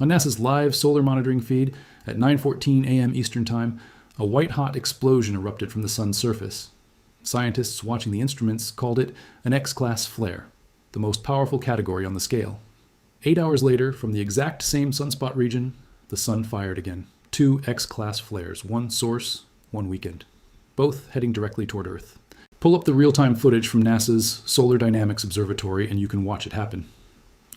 On NASA's live solar monitoring feed at 9:14 a.m. Eastern Time, a white-hot explosion erupted from the sun's surface. Scientists watching the instruments called it an X-class flare, the most powerful category on the scale. 8 hours later, from the exact same sunspot region, the sun fired again. 2 X-class flares, one source, one weekend, both heading directly toward Earth. Pull up the real-time footage from NASA's Solar Dynamics Observatory and you can watch it happen.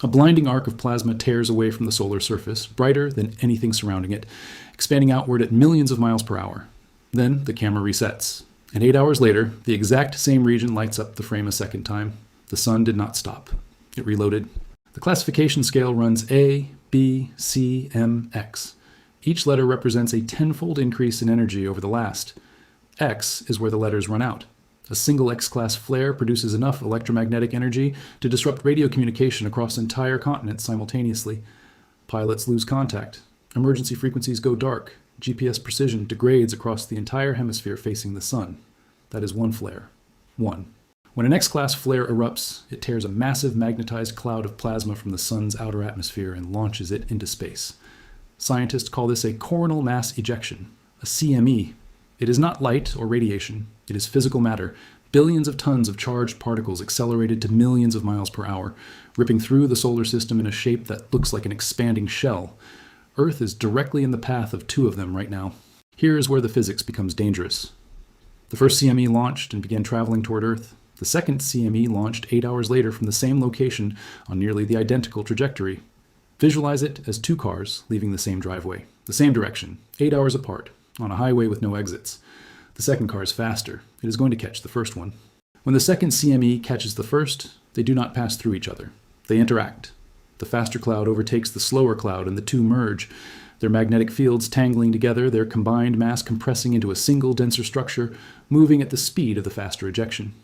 A blinding arc of plasma tears away from the solar surface, brighter than anything surrounding it, expanding outward at millions of miles per hour. Then the camera resets, and 8 hours later, the exact same region lights up the frame a second time. The sun did not stop. It reloaded. The classification scale runs A, B, C, M, X. Each letter represents a tenfold increase in energy over the last. X is where the letters run out. A single X-class flare produces enough electromagnetic energy to disrupt radio communication across entire continents simultaneously. Pilots lose contact. Emergency frequencies go dark. GPS precision degrades across the entire hemisphere facing the sun. That is one flare. One. When an X-class flare erupts, it tears a massive magnetized cloud of plasma from the sun's outer atmosphere and launches it into space. Scientists call this a coronal mass ejection, a CME. It is not light or radiation. It is physical matter, billions of tons of charged particles accelerated to millions of miles per hour, ripping through the solar system in a shape that looks like an expanding shell. Earth is directly in the path of 2 of them right now. Here is where the physics becomes dangerous. The first CME launched and began traveling toward Earth. The second CME launched 8 hours later from the same location on nearly the identical trajectory. Visualize it as 2 cars leaving the same driveway, the same direction, 8 hours apart, on a highway with no exits. The second car is faster. It is going to catch the first one. When the second CME catches the first, they do not pass through each other. They interact. The faster cloud overtakes the slower cloud and the 2 merge, their magnetic fields tangling together, their combined mass compressing into a single denser structure, moving at the speed of the faster ejection.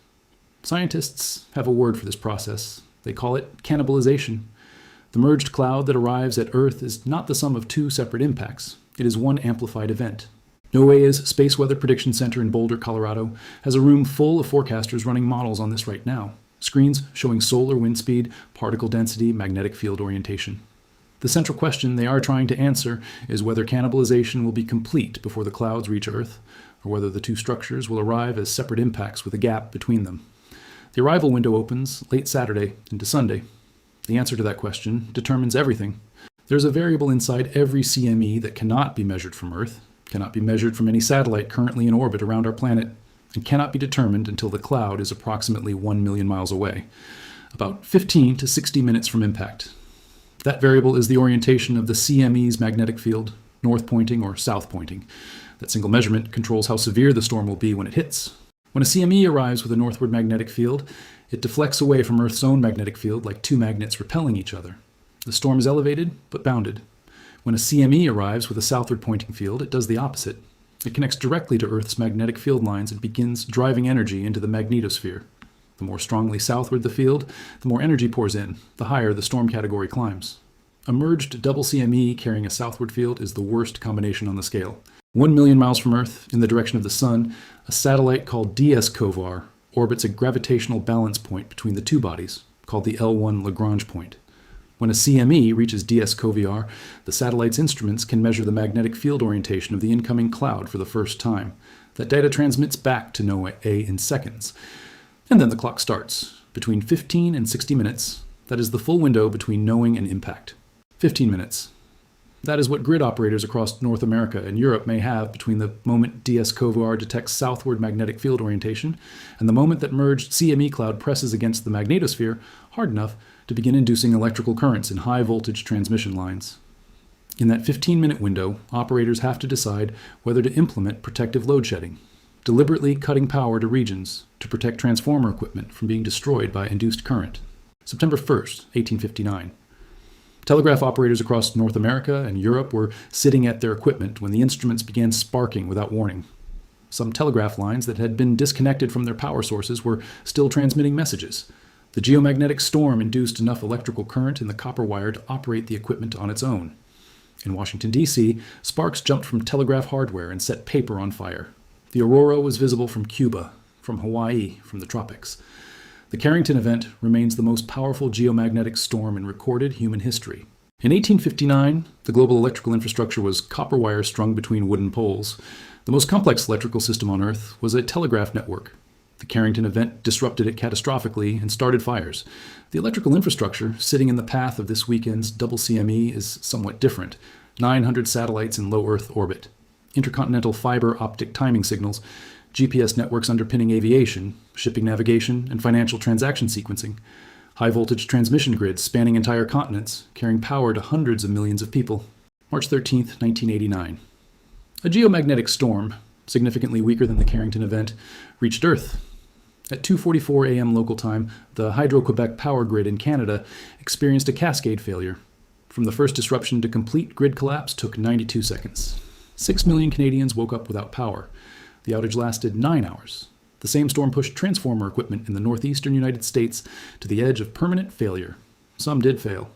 Scientists have a word for this process. They call it cannibalization. The merged cloud that arrives at Earth is not the sum of 2 separate impacts. It is one amplified event. NOAA's Space Weather Prediction Center in Boulder, Colorado, has a room full of forecasters running models on this right now. Screens showing solar wind speed, particle density, magnetic field orientation. The central question they are trying to answer is whether cannibalization will be complete before the clouds reach Earth, or whether the 2 structures will arrive as separate impacts with a gap between them. The arrival window opens late Saturday into Sunday. The answer to that question determines everything. There's a variable inside every CME that cannot be measured from Earth, cannot be measured from any satellite currently in orbit around our planet, and cannot be determined until the cloud is approximately 1 million miles away, about 15 to 60 minutes from impact. That variable is the orientation of the CME's magnetic field, north pointing or south pointing. That single measurement controls how severe the storm will be when it hits. When a CME arrives with a northward magnetic field, it deflects away from Earth's own magnetic field like 2 magnets repelling each other. The storm is elevated, but bounded. When a CME arrives with a southward pointing field, it does the opposite. It connects directly to Earth's magnetic field lines and begins driving energy into the magnetosphere. The more strongly southward the field, the more energy pours in, the higher the storm category climbs. A merged double CME carrying a southward field is the worst combination on the scale. 1 million miles from Earth, in the direction of the Sun, a satellite called DS-COVAR orbits a gravitational balance point between the 2 bodies, called the L1 Lagrange point. When a CME reaches DS-COVAR, the satellite's instruments can measure the magnetic field orientation of the incoming cloud for the first time. That data transmits back to NOAA in seconds. And then the clock starts. Between 15 and 60 minutes, that is the full window between knowing and impact. 15 minutes. That is what grid operators across North America and Europe may have between the moment DS-COVAR detects southward magnetic field orientation and the moment that merged CME cloud presses against the magnetosphere hard enough to begin inducing electrical currents in high-voltage transmission lines. In that 15-minute window, operators have to decide whether to implement protective load shedding, deliberately cutting power to regions to protect transformer equipment from being destroyed by induced current. September 1st, 1859. Telegraph operators across North America and Europe were sitting at their equipment when the instruments began sparking without warning. Some telegraph lines that had been disconnected from their power sources were still transmitting messages. The geomagnetic storm induced enough electrical current in the copper wire to operate the equipment on its own. In Washington, D.C., sparks jumped from telegraph hardware and set paper on fire. The aurora was visible from Cuba, from Hawaii, from the tropics. The Carrington event remains the most powerful geomagnetic storm in recorded human history. In 1859, The global electrical infrastructure was copper wire strung between wooden poles. The most complex electrical system on Earth was a telegraph network. The Carrington event disrupted it catastrophically and started fires. The electrical infrastructure sitting in the path of this weekend's double CME is somewhat different. 900 satellites in low Earth orbit, intercontinental fiber optic timing signals, GPS networks underpinning aviation, shipping navigation, and financial transaction sequencing, high-voltage transmission grids spanning entire continents, carrying power to hundreds of millions of people. March 13, 1989. A geomagnetic storm, significantly weaker than the Carrington event, reached Earth. At 2:44 a.m. local time, the Hydro-Quebec power grid in Canada experienced a cascade failure. From the first disruption to complete grid collapse took 92 seconds. 6 million Canadians woke up without power. The outage lasted 9 hours. The same storm pushed transformer equipment in the northeastern United States to the edge of permanent failure. Some did fail.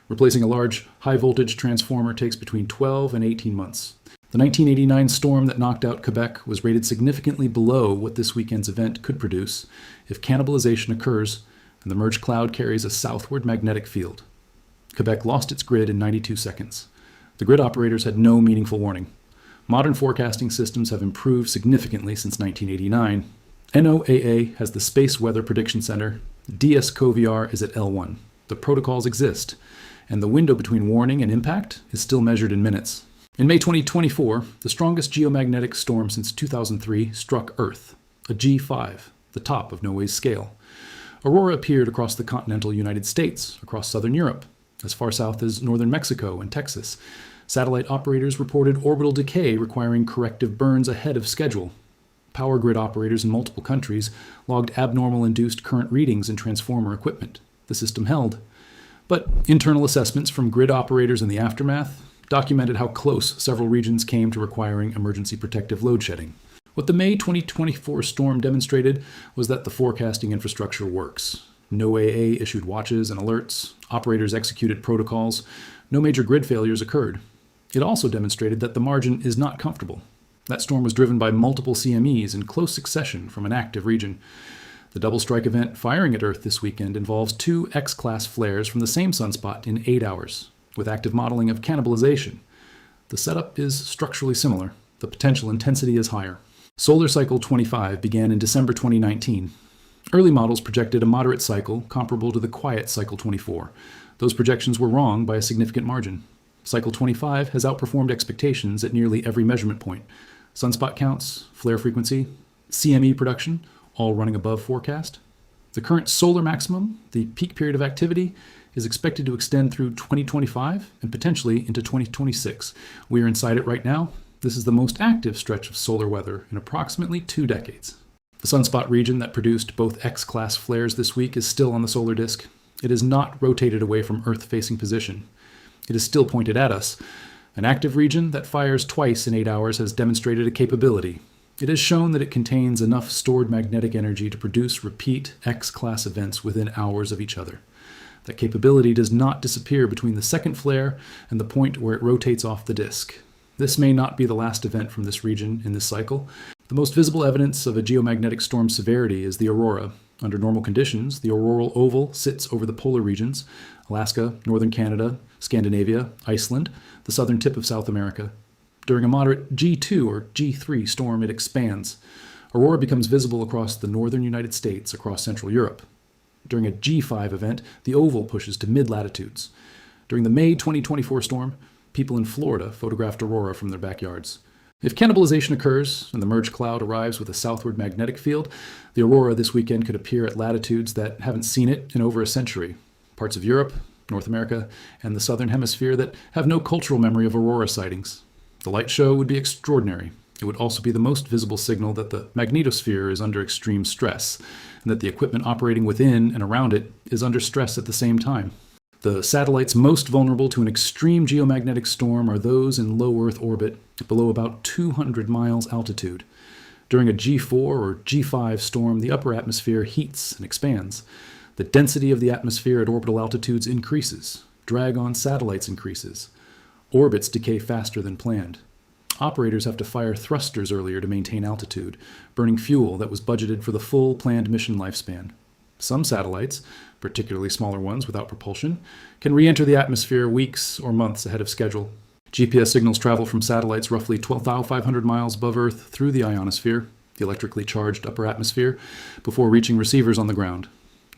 Replacing a large, high-voltage transformer takes between 12 and 18 months. The 1989 storm that knocked out Quebec was rated significantly below what this weekend's event could produce if cannibalization occurs and the merged cloud carries a southward magnetic field. Quebec lost its grid in 92 seconds. The grid operators had no meaningful warning. Modern forecasting systems have improved significantly since 1989. NOAA has the Space Weather Prediction Center. DSCOVR is at L1. The protocols exist, and the window between warning and impact is still measured in minutes. In May 2024, the strongest geomagnetic storm since 2003 struck Earth, a G5, the top of NOAA's scale. Aurora appeared across the continental United States, across southern Europe, as far south as northern Mexico and Texas. Satellite operators reported orbital decay requiring corrective burns ahead of schedule. Power grid operators in multiple countries logged abnormal induced current readings in transformer equipment. The system held. But internal assessments from grid operators in the aftermath documented how close several regions came to requiring emergency protective load shedding. What the May 2024 storm demonstrated was that the forecasting infrastructure works. NOAA issued watches and alerts. Operators executed protocols. No major grid failures occurred. It also demonstrated that the margin is not comfortable. That storm was driven by multiple CMEs in close succession from an active region. The double strike event firing at Earth this weekend involves 2 X-class flares from the same sunspot in 8 hours, with active modeling of cannibalization. The setup is structurally similar. The potential intensity is higher. Solar cycle 25 began in December 2019. Early models projected a moderate cycle comparable to the quiet cycle 24. Those projections were wrong by a significant margin. Cycle 25 has outperformed expectations at nearly every measurement point. Sunspot counts, flare frequency, CME production, all running above forecast. The current solar maximum, the peak period of activity, is expected to extend through 2025 and potentially into 2026. We are inside it right now. This is the most active stretch of solar weather in approximately 2 decades. The sunspot region that produced both X-class flares this week is still on the solar disk. It is not rotated away from Earth-facing position. It is still pointed at us. An active region that fires twice in 8 hours has demonstrated a capability. It has shown that it contains enough stored magnetic energy to produce repeat X-class events within hours of each other. That capability does not disappear between the second flare and the point where it rotates off the disk. This may not be the last event from this region in this cycle. The most visible evidence of a geomagnetic storm severity is the aurora. Under normal conditions, the auroral oval sits over the polar regions, Alaska, northern Canada, Scandinavia, Iceland, the southern tip of South America. During a moderate G2 or G3 storm, it expands. Aurora becomes visible across the northern United States, across Central Europe. During a G5 event, the oval pushes to mid-latitudes. During the May 2024 storm, people in Florida photographed aurora from their backyards. If cannibalization occurs and the merged cloud arrives with a southward magnetic field, the aurora this weekend could appear at latitudes that haven't seen it in over a century. Parts of Europe, North America, and the southern hemisphere that have no cultural memory of aurora sightings. The light show would be extraordinary. It would also be the most visible signal that the magnetosphere is under extreme stress, and that the equipment operating within and around it is under stress at the same time. The satellites most vulnerable to an extreme geomagnetic storm are those in low Earth orbit below about 200 miles altitude. During a G4 or G5 storm, the upper atmosphere heats and expands. The density of the atmosphere at orbital altitudes increases. Drag on satellites increases. Orbits decay faster than planned. Operators have to fire thrusters earlier to maintain altitude, burning fuel that was budgeted for the full planned mission lifespan. Some satellites, particularly smaller ones without propulsion, can re-enter the atmosphere weeks or months ahead of schedule. GPS signals travel from satellites roughly 12,500 miles above Earth through the ionosphere, the electrically charged upper atmosphere, before reaching receivers on the ground.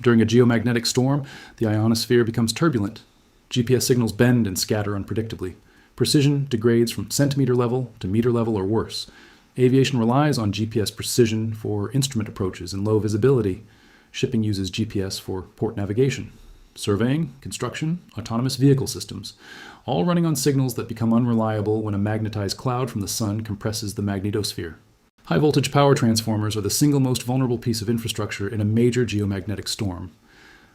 During a geomagnetic storm, the ionosphere becomes turbulent. GPS signals bend and scatter unpredictably. Precision degrades from centimeter level to meter level or worse. Aviation relies on GPS precision for instrument approaches and low visibility. Shipping uses GPS for port navigation. Surveying, construction, autonomous vehicle systems, all running on signals that become unreliable when a magnetized cloud from the sun compresses the magnetosphere. High-voltage power transformers are the single most vulnerable piece of infrastructure in a major geomagnetic storm.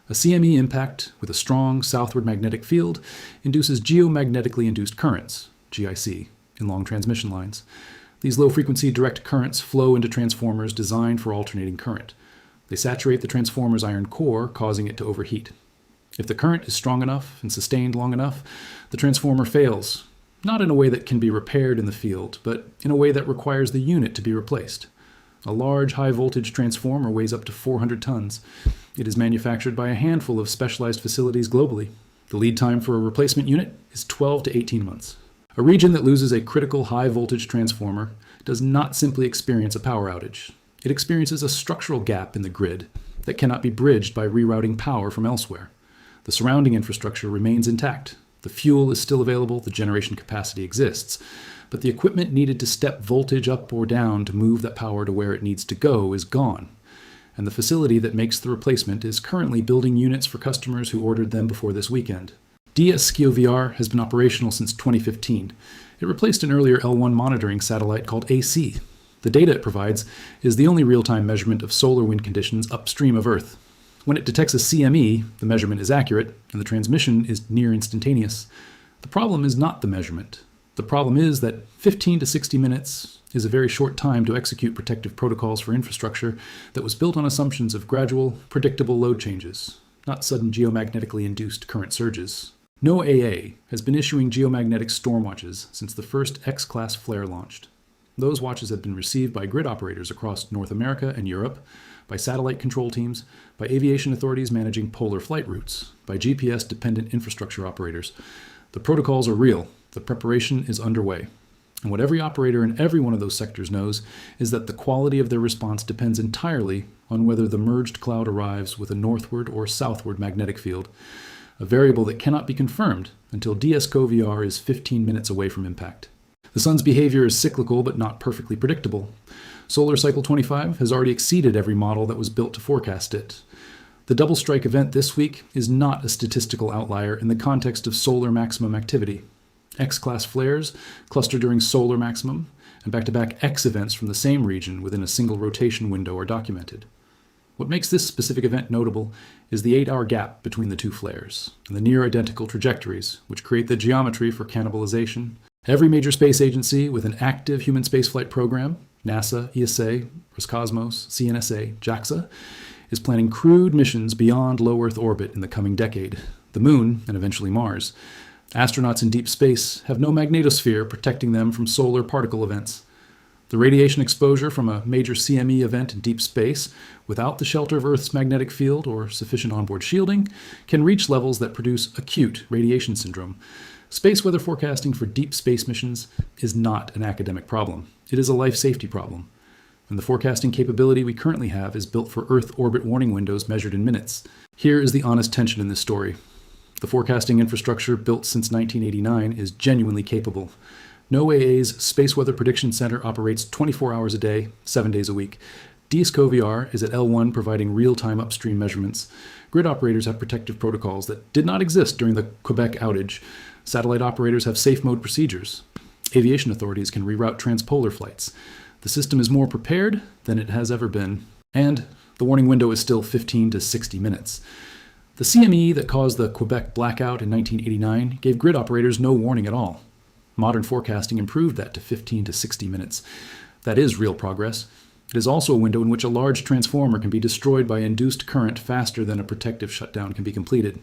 A CME impact with a strong southward magnetic field induces geomagnetically induced currents, GIC, in long transmission lines. These low-frequency direct currents flow into transformers designed for alternating current. They saturate the transformer's iron core, causing it to overheat. If the current is strong enough and sustained long enough, the transformer fails, not in a way that can be repaired in the field, but in a way that requires the unit to be replaced. A large high-voltage transformer weighs up to 400 tons. It is manufactured by a handful of specialized facilities globally. The lead time for a replacement unit is 12 to 18 months. A region that loses a critical high-voltage transformer does not simply experience a power outage. It experiences a structural gap in the grid that cannot be bridged by rerouting power from elsewhere. The surrounding infrastructure remains intact. The fuel is still available, the generation capacity exists, but the equipment needed to step voltage up or down to move that power to where it needs to go is gone. And the facility that makes the replacement is currently building units for customers who ordered them before this weekend. DSCOVR has been operational since 2015. It replaced an earlier L1 monitoring satellite called AC. The data it provides is the only real-time measurement of solar wind conditions upstream of Earth. When it detects a CME, the measurement is accurate, and the transmission is near instantaneous. The problem is not the measurement. The problem is that 15 to 60 minutes is a very short time to execute protective protocols for infrastructure that was built on assumptions of gradual, predictable load changes, not sudden geomagnetically induced current surges. NOAA has been issuing geomagnetic storm watches since the first X-class flare launched. Those watches have been received by grid operators across North America and Europe, by satellite control teams, by aviation authorities managing polar flight routes, by GPS-dependent infrastructure operators. The protocols are real. The preparation is underway. And what every operator in every one of those sectors knows is that the quality of their response depends entirely on whether the merged cloud arrives with a northward or southward magnetic field, a variable that cannot be confirmed until DSCOVR is 15 minutes away from impact. The sun's behavior is cyclical but not perfectly predictable. Solar Cycle 25 has already exceeded every model that was built to forecast it. The double strike event this week is not a statistical outlier in the context of solar maximum activity. X-class flares cluster during solar maximum, and back-to-back X events from the same region within a single rotation window are documented. What makes this specific event notable is the 8-hour gap between the two flares, and the near-identical trajectories, which create the geometry for cannibalization. Every major space agency with an active human spaceflight program, NASA, ESA, Roscosmos, CNSA, JAXA, is planning crewed missions beyond low Earth orbit in the coming decade, the Moon, and eventually Mars. Astronauts in deep space have no magnetosphere protecting them from solar particle events. The radiation exposure from a major CME event in deep space, without the shelter of Earth's magnetic field or sufficient onboard shielding, can reach levels that produce acute radiation syndrome. Space weather forecasting for deep space missions is not an academic problem. It is a life safety problem. And the forecasting capability we currently have is built for Earth orbit warning windows measured in minutes. Here is the honest tension in this story. The forecasting infrastructure built since 1989 is genuinely capable. NOAA's Space Weather Prediction Center operates 24 hours a day, 7 days a week. DSCOVR is at L1 providing real-time upstream measurements. Grid operators have protective protocols that did not exist during the Quebec outage. Satellite operators have safe mode procedures. Aviation authorities can reroute transpolar flights. The system is more prepared than it has ever been, and the warning window is still 15 to 60 minutes. The CME that caused the Quebec blackout in 1989 gave grid operators no warning at all. Modern forecasting improved that to 15 to 60 minutes. That is real progress. It is also a window in which a large transformer can be destroyed by induced current faster than a protective shutdown can be completed.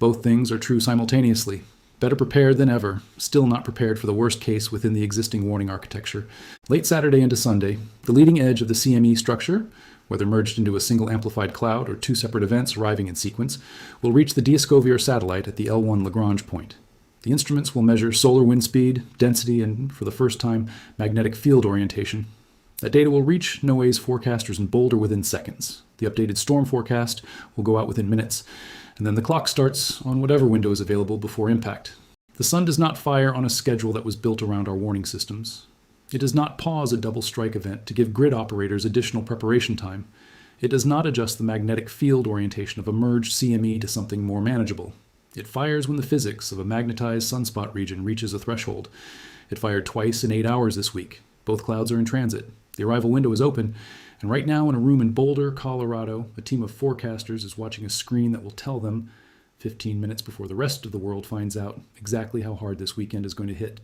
Both things are true simultaneously. Better prepared than ever, still not prepared for the worst case within the existing warning architecture. Late Saturday into Sunday, the leading edge of the CME structure, whether merged into a single amplified cloud or two separate events arriving in sequence, will reach the Dioscovier satellite at the L1 Lagrange point. The instruments will measure solar wind speed, density, and, for the first time, magnetic field orientation. That data will reach NOAA's forecasters in Boulder within seconds. The updated storm forecast will go out within minutes, and then the clock starts on whatever window is available before impact. The sun does not fire on a schedule that was built around our warning systems. It does not pause a double strike event to give grid operators additional preparation time. It does not adjust the magnetic field orientation of a merged CME to something more manageable. It fires when the physics of a magnetized sunspot region reaches a threshold. It fired twice in 8 hours this week. Both clouds are in transit. The arrival window is open, and right now in a room in Boulder, Colorado, a team of forecasters is watching a screen that will tell them, 15 minutes before the rest of the world finds out, exactly how hard this weekend is going to hit.